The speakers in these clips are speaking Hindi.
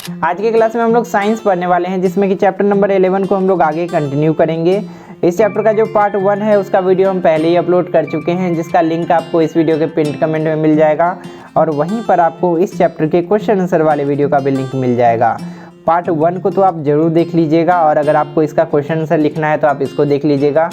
आज के क्लास में हम लोग साइंस पढ़ने वाले हैं, जिसमें कि चैप्टर नंबर 11 को हम लोग आगे कंटिन्यू करेंगे। इस चैप्टर का जो पार्ट 1 है उसका वीडियो हम पहले ही अपलोड कर चुके हैं, जिसका लिंक आपको इस वीडियो के पिन कमेंट में मिल जाएगा और वहीं पर आपको इस चैप्टर के क्वेश्चन आंसर वाले वीडियो का भी लिंक मिल जाएगा। पार्ट 1 को तो आप जरूर देख लीजिएगा और अगर आपको इसका क्वेश्चन आंसर लिखना है तो आप इसको देख लीजिएगा।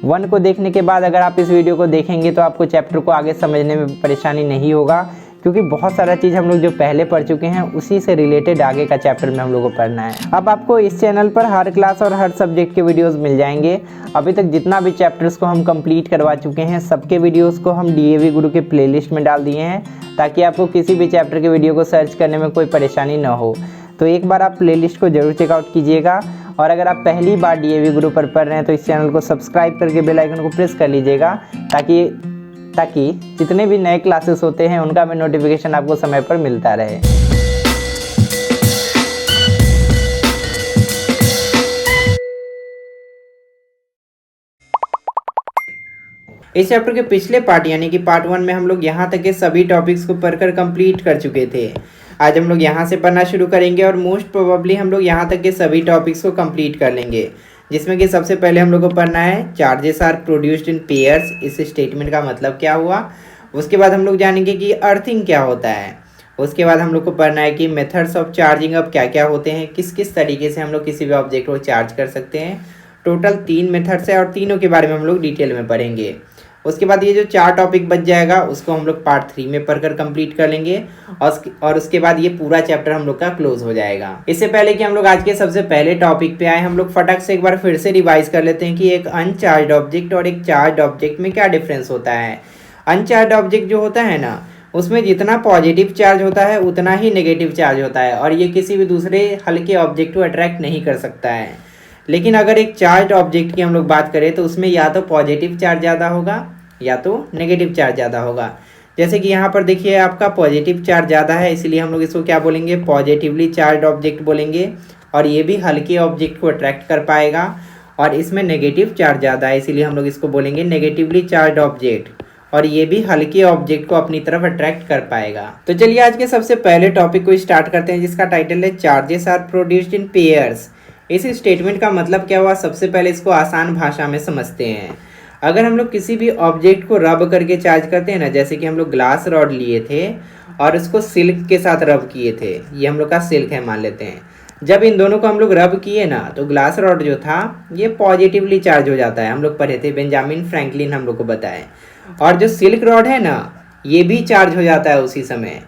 1 को देखने के बाद अगर आप इस वीडियो को देखेंगे तो आपको चैप्टर को आगे समझने में परेशानी नहीं होगा, क्योंकि बहुत सारा चीज़ हम लोग जो पहले पढ़ चुके हैं उसी से रिलेटेड आगे का चैप्टर में हम लोग को पढ़ना है। अब आपको इस चैनल पर हर क्लास और हर सब्जेक्ट के वीडियोस मिल जाएंगे। अभी तक जितना भी चैप्टर्स को हम कंप्लीट करवा चुके हैं सबके वीडियोस को हम डीएवी गुरु के प्लेलिस्ट में डाल दिए हैं, ताकि आपको किसी भी चैप्टर के वीडियो को सर्च करने में कोई परेशानी न हो। तो एक बार आप प्लेलिस्ट को जरूर चेकआउट कीजिएगा और अगर आप पहली बार डीएवी गुरु पर पढ़ रहे हैं तो इस चैनल को सब्सक्राइब करके बेल आइकन को प्रेस कर लीजिएगा, ताकि जितने भी नए क्लासेस होते हैं उनका भी नोटिफिकेशन आपको समय पर मिलता रहे। इस चैप्टर के पिछले पार्ट यानी कि पार्ट 1 में हम लोग यहाँ तक के सभी टॉपिक्स को पढ़कर कंप्लीट कर चुके थे। आज हम लोग यहाँ से पढ़ना शुरू करेंगे और मोस्ट प्रोबेबली हम लोग यहाँ तक के सभी टॉपिक्स को कंप्लीट कर लेंगे, जिसमें कि सबसे पहले हम लोग को पढ़ना है charges are produced in pairs. इस स्टेटमेंट का मतलब क्या हुआ। उसके बाद हम लोग जानेंगे कि अर्थिंग क्या होता है। उसके बाद हम लोग को पढ़ना है कि मेथड्स ऑफ चार्जिंग अब क्या क्या होते हैं, किस किस तरीके से हम लोग किसी भी ऑब्जेक्ट को चार्ज कर सकते हैं। टोटल 3 मेथड्स है और तीनों के बारे में हम लोग डिटेल में पढ़ेंगे। उसके बाद ये जो 4 टॉपिक बच जाएगा उसको हम लोग पार्ट 3 में पढ़कर कंप्लीट कर लेंगे और उसके बाद ये पूरा चैप्टर हम लोग का क्लोज हो जाएगा। इससे पहले कि हम लोग आज के सबसे पहले टॉपिक पे आए, हम लोग फटाक से एक बार फिर से रिवाइज कर लेते हैं कि एक अनचार्ज ऑब्जेक्ट और एक चार्ज ऑब्जेक्ट में क्या डिफरेंस होता है। अनचार्ज ऑब्जेक्ट जो होता है ना, उसमें जितना पॉजिटिव चार्ज होता है उतना ही नेगेटिव चार्ज होता है और ये किसी भी दूसरे हल्के ऑब्जेक्ट को अट्रैक्ट नहीं कर सकता है। लेकिन अगर एक चार्ज ऑब्जेक्ट की हम लोग बात करें तो उसमें या तो पॉजिटिव चार्ज ज़्यादा होगा या तो नेगेटिव चार्ज ज़्यादा होगा। जैसे कि यहाँ पर देखिए आपका पॉजिटिव चार्ज ज़्यादा है, इसलिए हम लोग इसको क्या बोलेंगे, पॉजिटिवली चार्ज ऑब्जेक्ट बोलेंगे और ये भी हल्के ऑब्जेक्ट को अट्रैक्ट कर पाएगा। और इसमें नेगेटिव चार्ज ज़्यादा है, इसीलिए हम लोग इसको बोलेंगे नेगेटिवली चार्ज ऑब्जेक्ट और ये भी हल्के ऑब्जेक्ट को अपनी तरफ अट्रैक्ट कर पाएगा। तो चलिए आज के सबसे पहले टॉपिक को स्टार्ट करते हैं, जिसका टाइटल है charges are produced in pairs. इस स्टेटमेंट का मतलब क्या हुआ, सबसे पहले इसको आसान भाषा में समझते हैं। अगर हम लोग किसी भी ऑब्जेक्ट को रब करके चार्ज करते हैं ना, जैसे कि हम लोग ग्लास रॉड लिए थे और उसको सिल्क के साथ रब किए थे, ये हम लोग का सिल्क है मान लेते हैं। जब इन दोनों को हम लोग रब किए ना तो ग्लास रॉड जो था ये पॉजिटिवली चार्ज हो जाता है, हम लोग पढ़े थे, बेंजामिन फ्रैंकलिन हम लोग को बताए। और जो सिल्क रॉड है ना ये भी चार्ज हो जाता है उसी समय,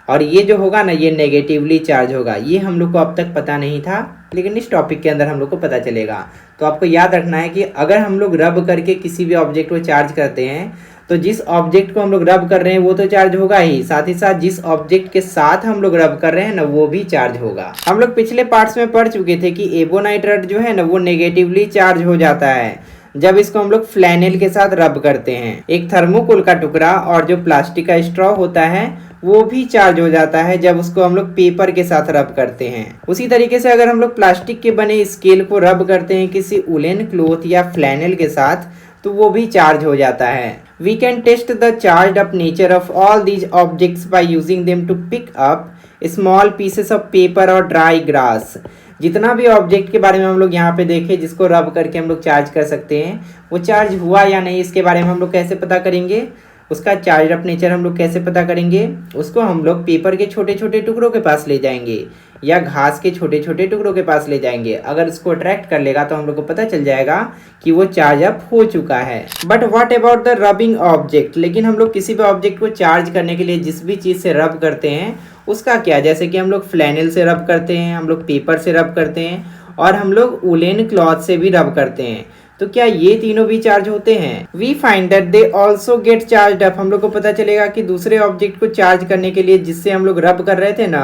और ये जो होगा ना ये नेगेटिवली चार्ज होगा। ये हम लोग को अब तक पता नहीं था, लेकिन इस टॉपिक के अंदर हम लोग को पता चलेगा। तो आपको याद रखना है कि अगर हम लोग रब करके किसी भी ऑब्जेक्ट को चार्ज करते हैं तो जिस ऑब्जेक्ट को हम लोग रब कर रहे हैं वो तो चार्ज होगा ही, साथ ही साथ जिस ऑब्जेक्ट के साथ हम लोग रब कर रहे हैं ना वो भी चार्ज होगा। हम लोग पिछले पार्ट्स में पढ़ चुके थे कि एबोनाइट रड जो है ना वो नेगेटिवली चार्ज हो जाता है जब इसको हम लोग फ्लैनेल के साथ रब करते हैं। एक थर्मोकोल का टुकड़ा और जो प्लास्टिक का स्ट्रॉ होता है वो भी चार्ज हो जाता है जब उसको हम लोग पेपर के साथ रब करते हैं। उसी तरीके से अगर हम लोग प्लास्टिक के बने स्केल को रब करते हैं किसी उलेन क्लॉथ या फ्लैनेल के साथ तो वो भी चार्ज हो जाता है। We can test the charge up nature of all these objects by using them to pick up small pieces of paper और ड्राई ग्रास। जितना भी ऑब्जेक्ट के बारे में हम लोग यहाँ पे देखे जिसको रब करके हम लोग चार्ज कर सकते हैं, वो चार्ज हुआ या नहीं इसके बारे में हम लोग कैसे पता करेंगे, उसका चार्ज अप नेचर हम लोग कैसे पता करेंगे। उसको हम लोग पेपर के छोटे छोटे टुकड़ों के पास ले जाएंगे या घास के छोटे छोटे टुकड़ों के पास ले जाएंगे। अगर इसको अट्रैक्ट कर लेगा तो हम लोग को पता चल जाएगा कि वो चार्ज अप हो चुका है। But what about the rubbing object. लेकिन हम लोग किसी भी ऑब्जेक्ट को चार्ज करने के लिए जिस भी चीज़ से रब करते हैं उसका क्या, जैसे कि हम लोग फ्लैनेल से रब करते हैं, हम लोग पेपर से रब करते हैं और हम लोग उलेन क्लॉथ से भी रब करते हैं। तो क्या ये तीनों भी चार्ज होते हैं। We find that they also get charge up. हम लोग को पता चलेगा कि दूसरे ऑब्जेक्ट को चार्ज करने के लिए जिससे हम लोग रब कर रहे थे ना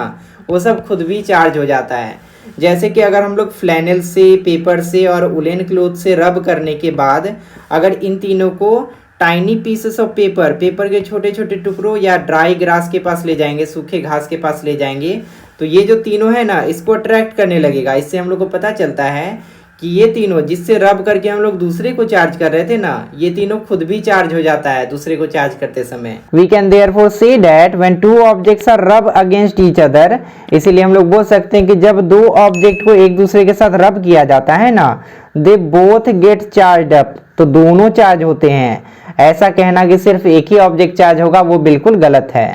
वो सब खुद भी चार्ज हो जाता है। जैसे कि अगर हम लोग फ्लैनेल से, पेपर से और उलेन क्लॉथ से रब करने के बाद अगर इन तीनों को टाइनी पीसेस ऑफ पेपर के छोटे छोटे टुकड़ों या ड्राई ग्रास के पास ले जाएंगे, सूखे घास के पास ले जाएंगे, तो ये जो तीनों है ना इसको अट्रैक्ट करने लगेगा। इससे हम लोग को पता चलता है कि ये तीनों जिससे रब करके हम लोग दूसरे को चार्ज कर रहे थे ना, ये तीनों खुद भी चार्ज हो जाता है दूसरे को चार्ज करते समय। We can therefore say that when two objects are rub against each other, इसीलिए हम लोग बोल सकते हैं कि जब दो ऑब्जेक्ट को एक दूसरे के साथ रब किया जाता है ना, दे बोथ गेट चार्ज अप, तो दोनों चार्ज होते हैं। ऐसा कहना कि सिर्फ एक ही ऑब्जेक्ट चार्ज होगा वो बिल्कुल गलत है।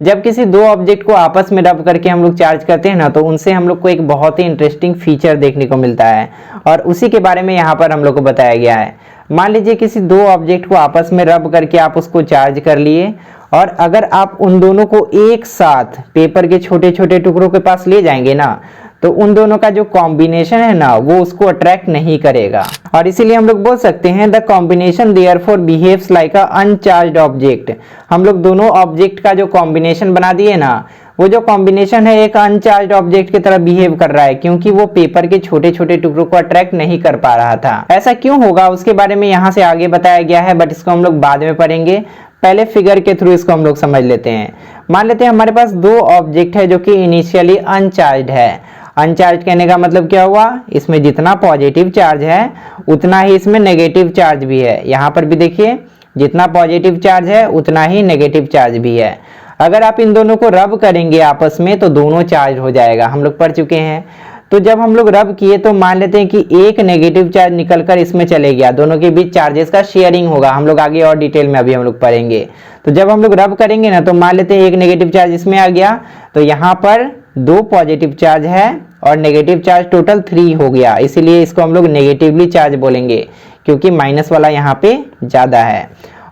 जब किसी दो ऑब्जेक्ट को आपस में रब करके हम लोग चार्ज करते हैं ना, तो उनसे हम लोग को एक बहुत ही इंटरेस्टिंग फीचर देखने को मिलता है और उसी के बारे में यहाँ पर हम लोग को बताया गया है। मान लीजिए किसी दो ऑब्जेक्ट को आपस में रब करके आप उसको चार्ज कर लिए, और अगर आप उन दोनों को एक साथ पेपर के छोटे छोटे टुकड़ों के पास ले जाएंगे ना, तो उन दोनों का जो कॉम्बिनेशन है ना, वो उसको अट्रैक्ट नहीं करेगा। और इसीलिए हम लोग बोल सकते हैं the combination therefore behaves like a uncharged object. हम लोग दोनों ऑब्जेक्ट का जो कॉम्बिनेशन बना दिए ना, वो जो कॉम्बिनेशन है एक अनचार्ज्ड ऑब्जेक्ट की तरह बिहेव कर रहा है, क्योंकि वो पेपर के छोटे छोटे टुकड़ों को अट्रैक्ट नहीं कर पा रहा था। ऐसा क्यों होगा उसके बारे में यहाँ से आगे बताया गया है, बट इसको हम लोग बाद में पढ़ेंगे। पहले फिगर के थ्रू इसको हम लोग समझ लेते हैं। मान लेते हैं हमारे पास दो ऑब्जेक्ट है जो कि इनिशियली अनचार्ज्ड है। अनचार्ज कहने का मतलब क्या हुआ, इसमें जितना पॉजिटिव चार्ज है उतना ही इसमें नेगेटिव चार्ज भी है। यहाँ पर भी देखिए, जितना पॉजिटिव चार्ज है उतना ही नेगेटिव चार्ज भी है। अगर आप इन दोनों को रब करेंगे आपस में तो दोनों चार्ज हो जाएगा, हम लोग पढ़ चुके हैं। तो जब हम लोग रब किए तो मान लेते हैं कि एक नेगेटिव चार्ज निकलकर इसमें चले गया, दोनों के बीच चार्जेस का शेयरिंग होगा। हम लोग आगे और डिटेल में अभी हम लोग पढ़ेंगे। तो जब हम लोग रब करेंगे ना, तो मान लेते हैं एक नेगेटिव चार्ज इसमें आ गया, तो यहाँ पर दो पॉजिटिव चार्ज है और नेगेटिव चार्ज टोटल 3 हो गया। इसीलिए इसको हम लोग नेगेटिवली चार्ज बोलेंगे, क्योंकि माइनस वाला यहाँ पे ज्यादा है।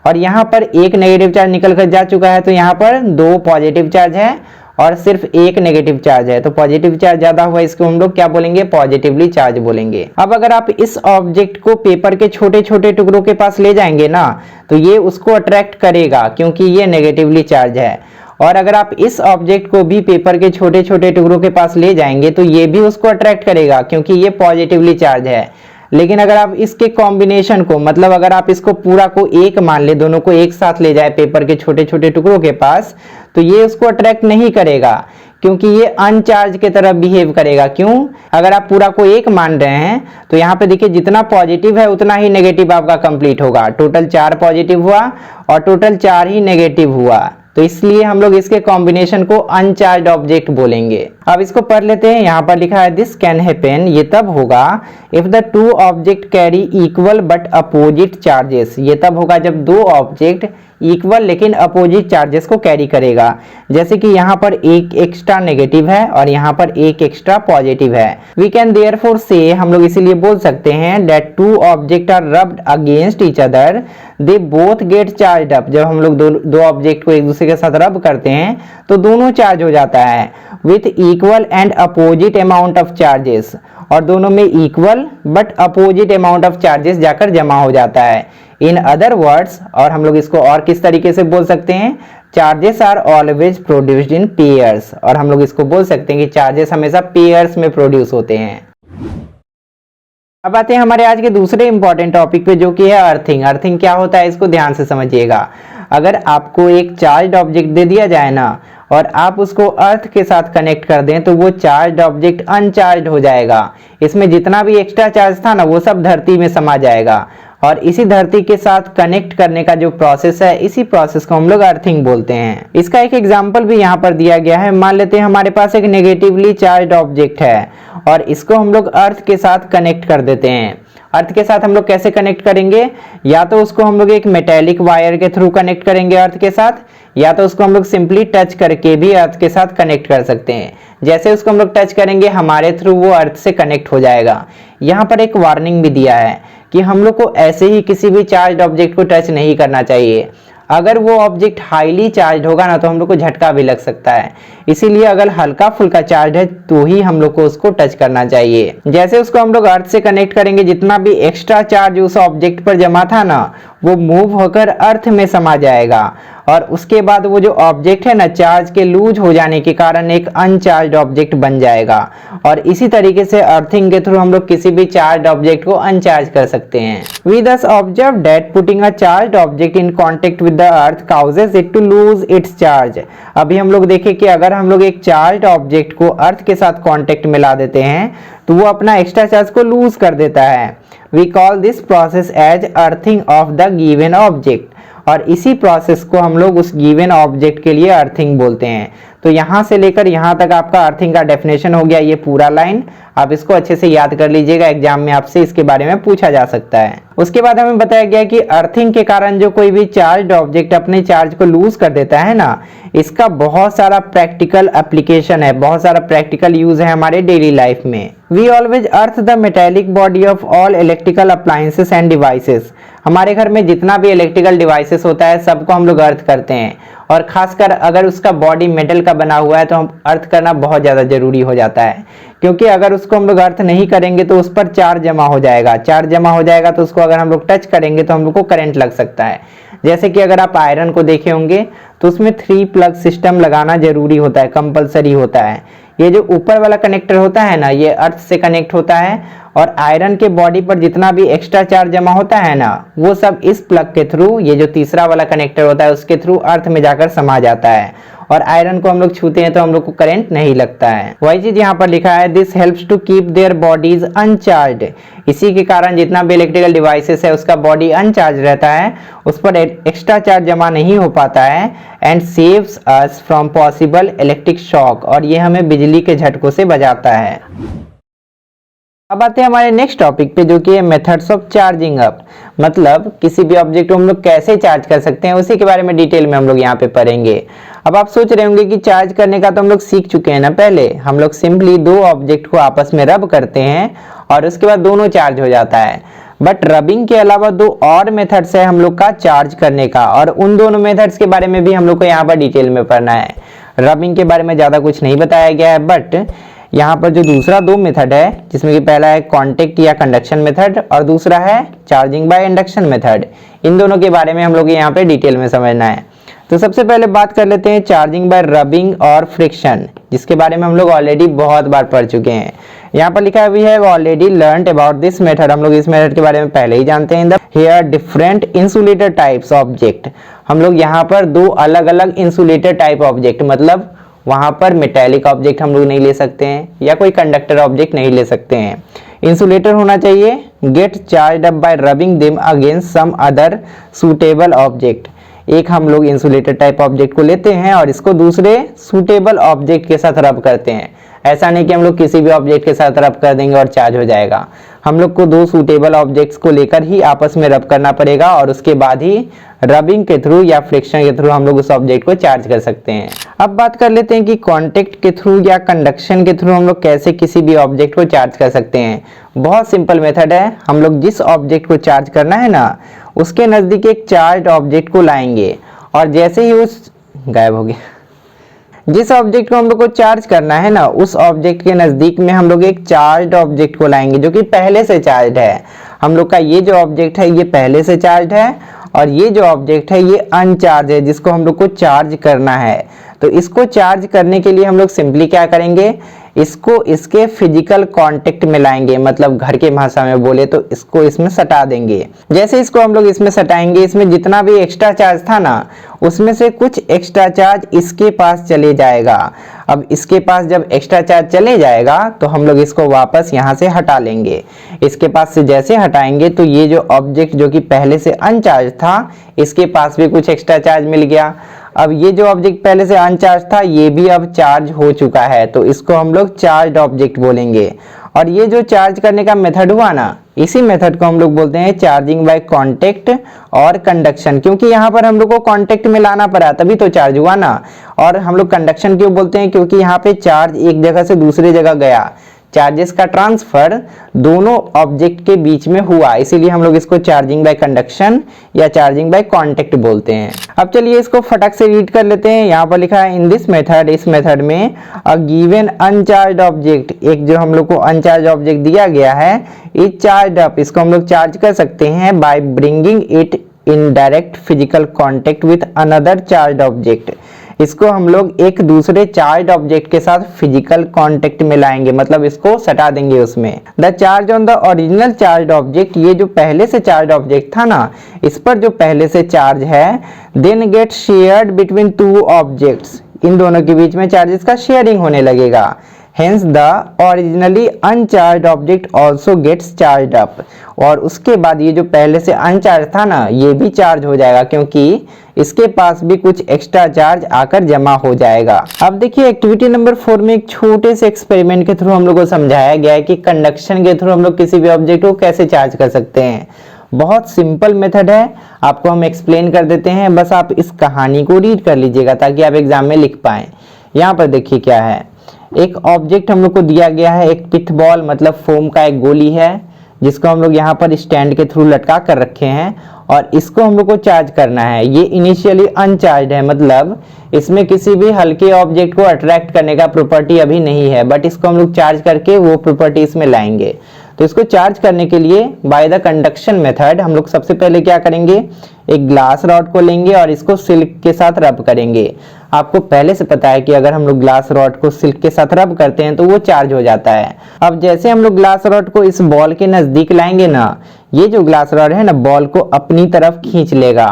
और यहाँ पर एक नेगेटिव चार्ज निकल कर जा चुका है, तो यहाँ पर दो पॉजिटिव चार्ज है और सिर्फ एक नेगेटिव चार्ज है, तो पॉजिटिव चार्ज ज्यादा हुआ, इसको हम लोग क्या बोलेंगे, पॉजिटिवली चार्ज बोलेंगे। अब अगर आप इस ऑब्जेक्ट को पेपर के छोटे छोटे टुकड़ों के पास ले जाएंगे ना, तो ये उसको अट्रैक्ट करेगा क्योंकि ये नेगेटिवली चार्ज है। और अगर आप इस ऑब्जेक्ट को भी पेपर के छोटे छोटे टुकड़ों के पास ले जाएंगे तो ये भी उसको अट्रैक्ट करेगा क्योंकि ये पॉजिटिवली चार्ज है। लेकिन अगर आप इसके कॉम्बिनेशन को, मतलब अगर आप इसको पूरा को एक मान ले, दोनों को एक साथ ले जाए पेपर के छोटे छोटे टुकड़ों के पास, तो ये उसको अट्रैक्ट नहीं करेगा क्योंकि ये अनचार्ज की तरह बिहेव करेगा। क्यों? अगर आप पूरा को एक मान रहे हैं तो यहाँ पे देखिए जितना पॉजिटिव है उतना ही नेगेटिव आपका कंप्लीट होगा। टोटल 4 पॉजिटिव हुआ और टोटल 4 ही नेगेटिव हुआ, तो इसलिए हम लोग इसके कॉम्बिनेशन को अनचार्ज्ड ऑब्जेक्ट बोलेंगे। अब इसको पढ़ लेते हैं। यहाँ पर लिखा है दिस कैन हैपन, ये तब होगा if the two object carry equal but opposite charges. ये तब होगा जब दो ऑब्जेक्ट इक्वल लेकिन अपोजिट चार्जेस को कैरी करेगा। जैसे कि यहाँ पर एक एक्स्ट्रा नेगेटिव है और यहाँ पर एक एक्स्ट्रा पॉजिटिव है। वी कैन देयरफॉर से, हम लोग इसीलिए बोल सकते हैं that two object are rubbed against each other, they both get charged up. जब हम लोग दो ऑब्जेक्ट को एक दूसरे के साथ रब करते हैं तो दोनों चार्ज हो जाता है with equal and opposite amount of charges, और दोनों में equal but opposite amount of charges जाकर जमा हो जाता है। इन अदर वर्ड्स, और हम लोग इसको और किस तरीके से बोल सकते हैं, charges are always produced in pairs, और हम लोग इसको बोल सकते हैं कि चार्जेस हमेशा पेयर्स में प्रोड्यूस होते हैं। अब आते हैं हमारे आज के दूसरे इंपॉर्टेंट टॉपिक पे, जो कि है अर्थिंग। अर्थिंग क्या होता है इसको ध्यान से समझिएगा। अगर आपको एक चार्ज्ड ऑब्जेक्ट दे दिया जाए ना और आप उसको अर्थ के साथ कनेक्ट कर दें तो वो चार्ज्ड ऑब्जेक्ट अनचार्ज्ड हो जाएगा। इसमें जितना भी एक्स्ट्रा चार्ज था ना वो सब धरती में समा जाएगा, और इसी धरती के साथ कनेक्ट करने का जो प्रोसेस है, इसी प्रोसेस को हम लोग अर्थिंग बोलते हैं। इसका एक एग्जांपल भी यहाँ पर दिया गया है। मान लेते हैं हमारे पास एक नेगेटिवली चार्ज्ड ऑब्जेक्ट है और इसको हम लोग अर्थ के साथ कनेक्ट कर देते हैं। अर्थ के साथ हम लोग कैसे कनेक्ट करेंगे, या तो उसको हम लोग एक मेटेलिक वायर के थ्रू कनेक्ट करेंगे अर्थ के साथ, या तो उसको हम लोग सिंपली टच करके भी अर्थ के साथ कनेक्ट कर सकते हैं। जैसे उसको हम लोग टच करेंगे हमारे थ्रू वो अर्थ से कनेक्ट हो जाएगा। यहाँ पर एक वार्निंग भी दिया है कि हम लोग को ऐसे ही किसी भी चार्ज्ड ऑब्जेक्ट को टच नहीं करना चाहिए। अगर वो ऑब्जेक्ट हाईली चार्ज होगा ना तो हम लोग को झटका भी लग सकता है। इसीलिए अगर हल्का फुल्का चार्ज है तो ही हम लोग को उसको टच करना चाहिए। जैसे उसको हम लोग अर्थ से कनेक्ट करेंगे, जितना भी एक्स्ट्रा चार्ज उस ऑब्जेक्ट पर जमा था ना वो मूव होकर अर्थ में समा जाएगा, और उसके बाद वो जो ऑब्जेक्ट है ना चार्ज के लूज हो जाने के कारण एक अनचार्ज ऑब्जेक्ट बन जाएगा। और इसी तरीके से अर्थिंग के थ्रू हम लोग किसी भी चार्ज ऑब्जेक्ट को अनचार्ज कर सकते हैं। We thus observe that putting a charged object in contact with the earth causes it to lose its charge। अभी हम लोग देखें कि अगर हम लोग एक चार्ज ऑब्जेक्ट को अर्थ के साथ कांटेक्ट में ला देते हैं तो वो अपना एक्स्ट्रा चार्ज को लूज कर देता है। We call this process as earthing of the given object. और इसी प्रोसेस को हम लोग उस गिवन ऑब्जेक्ट के लिए अर्थिंग बोलते हैं। तो यहाँ से लेकर यहाँ तक आपका अर्थिंग का डेफिनेशन हो गया, ये पूरा लाइन आप इसको अच्छे से याद कर लीजिएगा, एग्जाम में आपसे इसके बारे में पूछा जा सकता है। उसके बाद हमें बताया गया कि अर्थिंग के कारण जो कोई भी चार्ज ऑब्जेक्ट अपने चार्ज को लूज कर देता है ना, इसका बहुत सारा प्रैक्टिकल एप्लीकेशन है, बहुत सारा प्रैक्टिकल यूज है हमारे डेली लाइफ में। We always earth the metallic body of all electrical appliances and devices. हमारे घर में जितना भी इलेक्ट्रिकल डिवाइसेस होता है सबको हम लोग अर्थ करते हैं, और खासकर अगर उसका बॉडी मेटल का बना हुआ है तो हम अर्थ करना बहुत ज़्यादा जरूरी हो जाता है, क्योंकि अगर उसको हम लोग अर्थ नहीं करेंगे तो उस पर चार्ज जमा हो जाएगा। चार्ज जमा हो जाएगा तो उसको अगर हम लोग टच करेंगे तो हम लोग को करंट लग सकता है। जैसे कि अगर आप आयरन को देखे होंगे तो उसमें 3 प्लग सिस्टम लगाना जरूरी होता है, कंपलसरी होता है। ये जो ऊपर वाला कनेक्टर होता है ना, ये अर्थ से कनेक्ट होता है, और आयरन के बॉडी पर जितना भी एक्स्ट्रा चार्ज जमा होता है ना, वो सब इस प्लग के थ्रू, ये जो तीसरा वाला कनेक्टर होता है उसके थ्रू अर्थ में जाकर समा जाता है, और आयरन को हम लोग छूते हैं तो हम लोग को करंट नहीं लगता है। वही चीज यहाँ पर लिखा है, this helps to keep their bodies uncharged. इसी के कारण जितना भी इलेक्ट्रिकल डिवाइसेस है उसका बॉडी अनचार्ज रहता है, उस पर एक्स्ट्रा चार्ज जमा नहीं हो पाता है, and saves us from possible electric shock, और ये हमें बिजली के झटकों से बचाता है। अब आते हैं हमारे नेक्स्ट टॉपिक पे, जो कि है मेथड्स ऑफ चार्जिंग अप। मतलब किसी भी ऑब्जेक्ट को हम लोग कैसे चार्ज कर सकते हैं, उसी के बारे में डिटेल में हम लोग यहाँ पे पढ़ेंगे। अब आप सोच रहे होंगे कि चार्ज करने का तो हम लोग सीख चुके हैं ना, पहले हम लोग सिंपली 2 ऑब्जेक्ट को आपस में रब करते हैं और उसके बाद दोनों चार्ज हो जाता है। बट रबिंग के अलावा 2 और मेथड्स है हम लोग का चार्ज करने का, और उन दोनों मेथड्स के बारे में भी हम लोग को यहाँ पर डिटेल में पढ़ना है। रबिंग के बारे में ज़्यादा कुछ नहीं बताया गया है, बट यहाँ पर जो दूसरा 2 मेथड है, जिसमें कि पहला है कांटेक्ट या कंडक्शन मेथड और दूसरा है चार्जिंग बाय इंडक्शन मेथड, इन दोनों के बारे में हम लोग यहाँ पे डिटेल में समझना है। तो सबसे पहले बात कर लेते हैं चार्जिंग बाय रबिंग और फ्रिक्शन, जिसके बारे में हम लोग ऑलरेडी बहुत बार पढ़ चुके हैं। यहाँ पर लिखा है we have already learned about this method. हम लोग इस मेथड के बारे में पहले ही जानते हैं। Here different insulator types object. हम लोग यहाँ पर 2 अलग अलग इंसुलेटर टाइप ऑब्जेक्ट, मतलब वहां पर मेटेलिक ऑब्जेक्ट हम लोग नहीं ले सकते हैं या कोई कंडक्टर ऑब्जेक्ट नहीं ले सकते हैं। इंसुलेटर होना चाहिए। Get charge up by rubbing them against some other suitable object. एक हम लोग इंसुलेटर टाइप ऑब्जेक्ट को लेते हैं और इसको दूसरे सूटेबल ऑब्जेक्ट के साथ रब करते हैं। ऐसा नहीं कि हम लोग किसी भी ऑब्जेक्ट के साथ रब कर देंगे और चार्ज हो जाएगा। हम लोग को 2 सूटेबल ऑब्जेक्ट्स को लेकर ही आपस में रब करना पड़ेगा, और उसके बाद ही रबिंग के थ्रू या फ्रिक्शन के थ्रू हम लोग उस ऑब्जेक्ट को चार्ज कर सकते हैं। अब बात कर लेते हैं कि कांटेक्ट के थ्रू या कंडक्शन के थ्रू हम लोग कैसे किसी भी ऑब्जेक्ट को चार्ज कर सकते हैं। बहुत सिंपल मेथड है। हम लोग जिस ऑब्जेक्ट को चार्ज करना है ना, उसके नजदीक एक चार्ज ऑब्जेक्ट को लाएंगे, और जैसे ही उस गायब हो गया, जिस ऑब्जेक्ट को हम लोग को चार्ज करना है ना, उस ऑब्जेक्ट के नजदीक में हम लोग एक चार्ज ऑब्जेक्ट को लाएंगे जो कि पहले से चार्ज है। हम लोग का ये जो ऑब्जेक्ट है ये पहले से चार्ज है, और ये जो ऑब्जेक्ट है ये अनचार्ज है, जिसको हम लोग को चार्ज करना है। तो इसको चार्ज करने के लिए हम लोग सिंपली क्या करेंगे, इसको इसके फिजिकल कांटेक्ट में लाएंगे, मतलब घर के भाषा में बोले तो इसको इसमें सटा देंगे। जैसे इसको हम लोग इसमें सटाएंगे, इसमें जितना भी एक्स्ट्रा चार्ज था ना, उसमें से कुछ एक्स्ट्रा चार्ज इसके पास चले जाएगा। अब इसके पास जब एक्स्ट्रा चार्ज चले जाएगा तो हम लोग इसको वापस यहाँ से हटा लेंगे। इसके पास से जैसे हटाएंगे तो ये जो ऑब्जेक्ट जो कि पहले से अनचार्ज था, इसके पास भी कुछ एक्स्ट्रा चार्ज मिल गया। अब ये जो ऑब्जेक्ट पहले से अनचार्ज था ये भी अब चार्ज हो चुका है, तो इसको हम लोग चार्ज ऑब्जेक्ट बोलेंगे। और ये जो चार्ज करने का मेथड हुआ ना, इसी मेथड को हम लोग बोलते हैं चार्जिंग बाय कांटेक्ट और कंडक्शन, क्योंकि यहाँ पर हम लोग को कांटेक्ट में लाना पड़ा तभी तो चार्ज हुआ ना। और हम लोग कंडक्शन क्यों बोलते हैं, क्योंकि यहाँ पे चार्ज एक जगह से दूसरी जगह गया, चार्जेस का ट्रांसफर दोनों ऑब्जेक्ट के बीच में हुआ, इसीलिए हम लोग इसको चार्जिंग बाय कंडक्शन या चार्जिंग बाय कांटेक्ट बोलते हैं। अब चलिए इसको फटक से रीड कर लेते हैं। यहाँ पर लिखा है इन दिस मेथड, इस मेथड में अ गिवन अनचार्ज ऑब्जेक्ट, एक जो हम लोग को अनचार्ज ऑब्जेक्ट दिया गया है, इज चार्ज अप, इसको हम लोग चार्ज कर सकते हैं by bringing it in direct physical contact with another charge object. इसको हम लोग एक दूसरे चार्ज ऑब्जेक्ट के साथ फिजिकल कांटेक्ट में लाएंगे, मतलब इसको सटा देंगे उसमें। The charge on the original charge object, ये जो पहले से चार्ज ऑब्जेक्ट था ना, इस पर जो पहले से चार्ज है, then get shared between two objects, इन दोनों के बीच में चार्जेस का शेयरिंग होने लगेगा। Hence the originally uncharged object also gets charged up, और उसके बाद ये जो पहले से अनचार्ज था ना, ये भी चार्ज हो जाएगा, क्योंकि इसके पास भी कुछ एक्स्ट्रा चार्ज आकर जमा हो जाएगा। अब देखिए एक्टिविटी नंबर 4 में एक छोटे से एक्सपेरिमेंट के थ्रू हम लोग को समझाया गया है कि कंडक्शन के थ्रू हम लोग किसी भी ऑब्जेक्ट को कैसे चार्ज कर सकते हैं। बहुत सिंपल मेथड है, आपको हम एक्सप्लेन कर देते हैं, बस आप इस कहानी को रीड कर लीजिएगा ताकि आप एग्जाम में लिख पाएं। यहाँ पर देखिए क्या है, एक ऑब्जेक्ट हम लोग को दिया गया है, एक पिथ बॉल मतलब फोम का एक गोली है, जिसको हम लोग यहाँ पर स्टैंड के थ्रू लटका कर रखे हैं, और इसको हम लोग को चार्ज करना है। ये इनिशियली अनचार्ज है, मतलब इसमें किसी भी हल्के ऑब्जेक्ट को अट्रैक्ट करने का प्रॉपर्टी अभी नहीं है, बट इसको हम लोग चार्ज करके वो प्रॉपर्टी इसमें लाएंगे। तो इसको चार्ज करने के लिए बाय द कंडक्शन मेथड हम लोग सबसे पहले क्या करेंगे, एक ग्लास रॉड को लेंगे और इसको सिल्क के साथ रब करेंगे। आपको पहले से पता है कि अगर हम लोग ग्लास रॉड को सिल्क के साथ रब करते हैं तो वो चार्ज हो जाता है। अब जैसे हम लोग ग्लास रॉड को इस बॉल के नजदीक लाएंगे ना, ये जो ग्लास रॉड है ना, बॉल को अपनी तरफ खींच लेगा,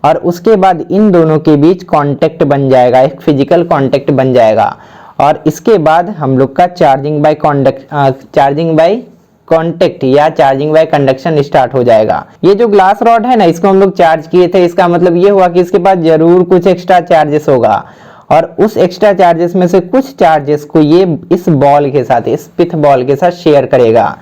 और उसके बाद इन दोनों के बीच कांटेक्ट बन जाएगा, एक फिजिकल कांटेक्ट बन जाएगा, और इसके बाद हम लोग का चार्जिंग बाय कॉन्टेक्ट या चार्जिंग बाय कंडक्शन स्टार्ट हो जाएगा। ये जो ग्लास रॉड है ना, इसको हम लोग चार्ज किए थे, इसका मतलब ये हुआ कि इसके पास जरूर कुछ एक्स्ट्रा चार्जेस होगा, और उस एक्स्ट्रा चार्जेस में से कुछ चार्जेस को ये इस बॉल के साथ, इस पिथ बॉल के साथ शेयर करेगा।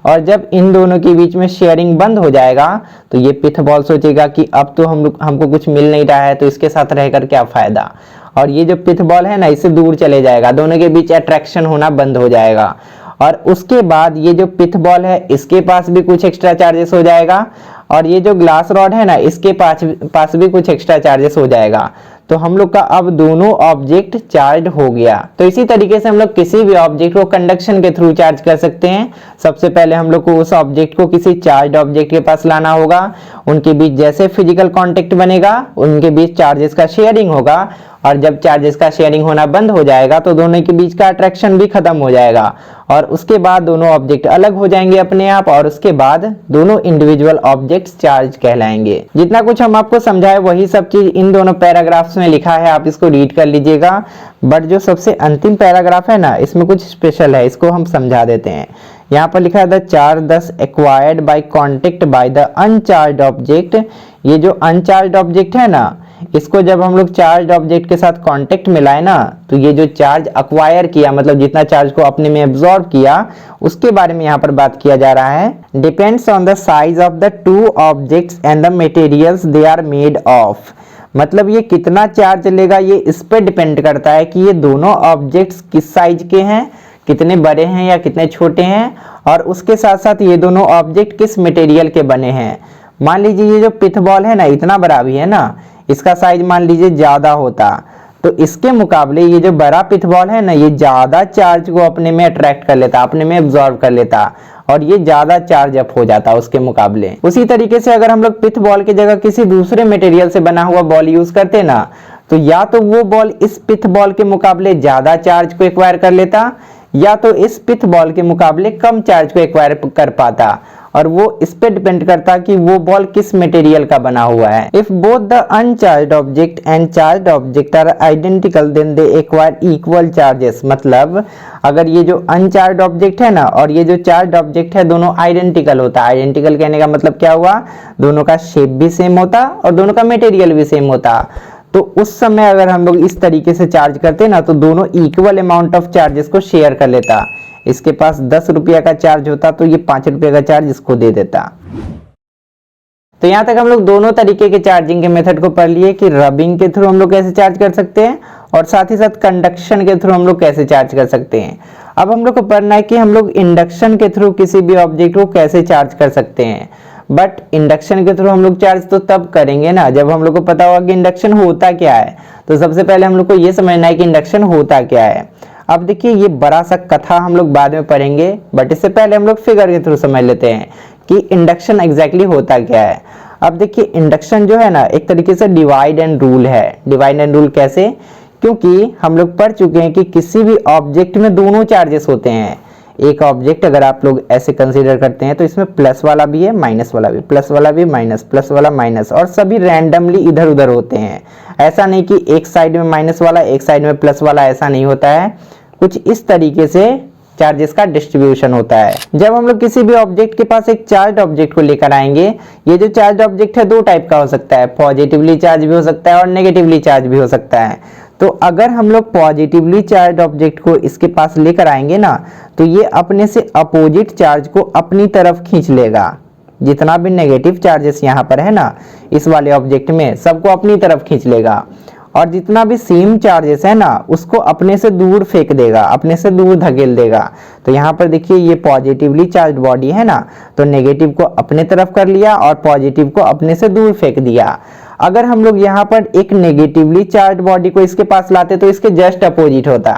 और जब इन दोनों के बीच में शेयरिंग बंद हो जाएगा तो ये पिथ बॉल सोचेगा कि अब तो हमको कुछ मिल नहीं रहा है, तो इसके साथ रहकर क्या फायदा, और ये जो पिथ बॉल है ना, इससे दूर चले जाएगा, दोनों के बीच अट्रैक्शन होना बंद हो जाएगा। और उसके बाद ये जो पिथ बॉल है, इसके पास भी कुछ एक्स्ट्रा चार्जेस हो जाएगा, और ये जो ग्लास रॉड है ना, इसके पास भी कुछ एक्स्ट्रा चार्जेस हो जाएगा। तो हम लोग का अब दोनों ऑब्जेक्ट चार्ज हो गया। तो इसी तरीके से हम लोग किसी भी ऑब्जेक्ट को कंडक्शन के थ्रू चार्ज कर सकते हैं। सबसे पहले हम लोग को उस ऑब्जेक्ट को किसी चार्ज ऑब्जेक्ट के पास लाना होगा, उनके बीच जैसे फिजिकल कांटेक्ट बनेगा, उनके बीच चार्जेस का शेयरिंग होगा, और जब चार्जेस का शेयरिंग होना बंद हो जाएगा तो दोनों के बीच का अट्रैक्शन भी खत्म हो जाएगा, और उसके बाद दोनों ऑब्जेक्ट अलग हो जाएंगे अपने आप, और उसके बाद दोनों इंडिविजुअल ऑब्जेक्ट्स चार्ज कहलाएंगे। जितना कुछ हम आपको समझाए वही सब चीज इन दोनों पैराग्राफ्स में लिखा है, आप इसको रीड कर लीजिएगा। बट जो सबसे अंतिम पैराग्राफ है ना, इसमें कुछ स्पेशल है, इसको हम समझा देते हैं। यहाँ पर लिखा है द चार्ज दस acquired by contact by the uncharge object. ये जो अनचार्ज ऑब्जेक्ट है ना, इसको जब हम लोग चार्ज ऑब्जेक्ट के साथ कांटेक्ट में लाए ना, तो ये जो चार्ज अक्वायर किया, मतलब जितना चार्ज को अपने में एब्जॉर्ब किया, उसके बारे में यहाँ पर बात किया जा रहा है। Depends on the size of the two objects and the materials they are made of. मतलब ये कितना चार्ज लेगा ये इस पर डिपेंड करता है कि ये दोनों ऑब्जेक्ट्स किस साइज के हैं, कितने बड़े हैं या कितने छोटे हैं, और उसके साथ साथ ये दोनों ऑब्जेक्ट किस मटेरियल के बने हैं। मान लीजिए ये जो पिथ बॉल है ना, इतना बड़ा भी है ना, इसका साइज मान लीजिए ज्यादा होता, तो इसके मुकाबले ये जो बड़ा पिथ बॉल है ना, ये ज्यादा चार्ज को अपने में अट्रैक्ट कर लेता, अपने में एब्जॉर्ब कर लेता, और ये ज्यादा चार्ज अप हो जाता उसके मुकाबले। उसी तरीके से अगर हम लोग पिथ बॉल की जगह किसी दूसरे मटेरियल से बना हुआ बॉल यूज करते ना, तो या तो वो बॉल इस पिथ बॉल के मुकाबले ज्यादा चार्ज को एक्वायर कर लेता, या तो इस पिथ बॉल के मुकाबले कम चार्ज को एक्वायर कर पाता, और वो इस पे डिपेंड करता कि वो बॉल किस मटेरियल का बना हुआ है। If both the uncharged object and charged object are identical then they acquire equal charges. मतलब अगर ये जो अनचार्ज्ड ऑब्जेक्ट है ना और ये जो चार्ज्ड ऑब्जेक्ट है, दोनों आइडेंटिकल होता है। आइडेंटिकल कहने का मतलब क्या हुआ, दोनों का शेप भी सेम होता और दोनों का मटेरियल भी सेम होता। तो उस समय अगर हम लोग इस तरीके से चार्ज करते ना, तो दोनों इक्वल अमाउंट ऑफ चार्जेस को शेयर कर लेता। इसके पास 10 रुपया का चार्ज होता तो ये 5 रुपये का चार्ज इसको दे देता। तो यहाँ तक हम लोग दोनों तरीके के चार्जिंग के मेथड को पढ़ लिए कि रबिंग के थ्रू हम लोग कैसे चार्ज कर सकते हैं, और साथ ही साथ कंडक्शन के थ्रू हम लोग कैसे चार्ज कर सकते हैं। अब हम लोग को पढ़ना है कि हम लोग इंडक्शन के थ्रू किसी भी ऑब्जेक्ट को कैसे चार्ज कर सकते हैं। बट इंडक्शन के थ्रू हम लोग चार्ज तो तब करेंगे ना जब हम लोग को पता होगा कि इंडक्शन होता क्या है। तो सबसे पहले हम लोग को ये समझना है कि इंडक्शन होता क्या है। अब देखिए ये बड़ा सा कथा हम लोग बाद में पढ़ेंगे, बट इससे पहले हम लोग फिगर के थ्रू समझ लेते हैं कि इंडक्शन एग्जैक्टली होता क्या है। अब देखिए इंडक्शन जो है ना एक तरीके से डिवाइड एंड रूल है। डिवाइड एंड रूल कैसे? क्योंकि हम लोग पढ़ चुके हैं कि किसी भी ऑब्जेक्ट में दोनों चार्जेस होते हैं। एक ऑब्जेक्ट अगर आप लोग ऐसे कंसीडर करते हैं तो इसमें प्लस वाला भी है, माइनस वाला भी, प्लस वाला भी, माइनस, प्लस वाला माइनस, और सभी रैंडमली इधर उधर होते हैं। ऐसा नहीं कि एक साइड में माइनस वाला एक साइड में प्लस वाला, ऐसा नहीं होता है। कुछ इस तरीके से चार्जेस का डिस्ट्रीब्यूशन होता है। जब हम लोग किसी भी ऑब्जेक्ट के पास एक चार्ज ऑब्जेक्ट को लेकर आएंगे, ये जो चार्ज ऑब्जेक्ट है दो टाइप का हो सकता है, पॉजिटिवली चार्ज भी हो सकता है और नेगेटिवली चार्ज भी हो सकता है। तो अगर हम लोग पॉजिटिवली चार्ज ऑब्जेक्ट को इसके पास लेकर आएंगे ना, तो ये अपने से अपोजिट चार्ज को अपनी तरफ खींच लेगा। जितना भी नेगेटिव चार्जेस यहाँ पर है ना इस वाले ऑब्जेक्ट में, सबको अपनी तरफ खींच लेगा, और जितना भी सेम चार्जेस है ना उसको अपने से दूर फेंक देगा, अपने से दूर धकेल देगा। तो यहाँ पर देखिए ये पॉजिटिवली चार्ज बॉडी है ना, तो नेगेटिव को अपने तरफ कर लिया और पॉजिटिव को अपने से दूर फेंक दिया। अगर हम लोग यहाँ पर एक नेगेटिवली चार्ज बॉडी को इसके पास लाते तो इसके जस्ट अपोजिट होता।